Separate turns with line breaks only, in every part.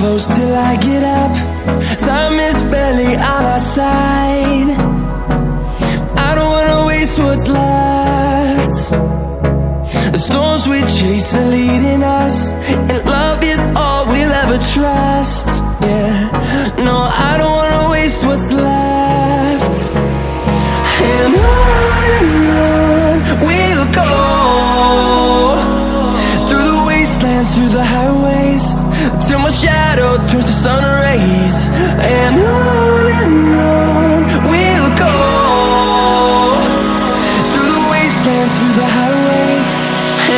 close till I get up. Time is barely on our side. I don't wanna waste what's left. The storms we chase are leading us, and love is all we'll ever trust. Yeah, no, I don't wanna waste what's left. And on we'll go, through the wastelands, through the highways, till my shadow turns to sun rays. And on we'll go, through the wastelands, through the highways,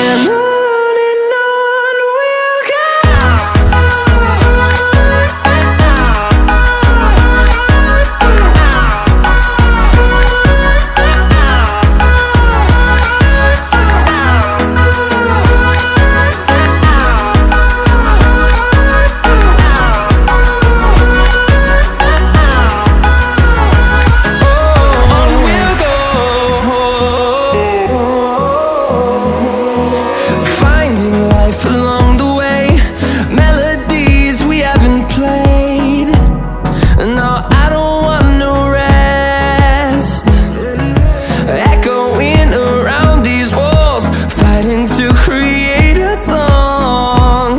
and on we'll go. Along the way, melodies we haven't played. No, I don't want no rest. Echoing around these walls, fighting to create a song.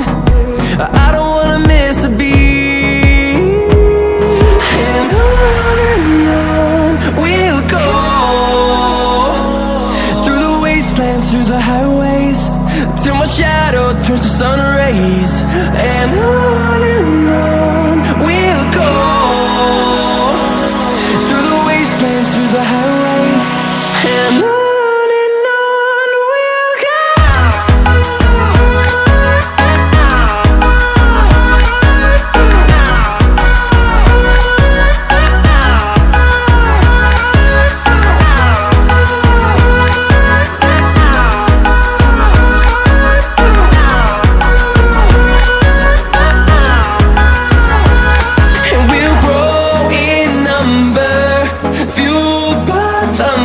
I don't wanna miss a beat. And on we'll go, through the wastelands, through the highways, till my shadow turns to sun rays. And on we'll go, through the wastelands, through the highways, and on we'll go.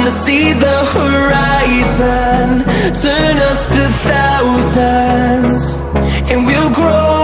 To see the horizon turn us to thousands, and we'll grow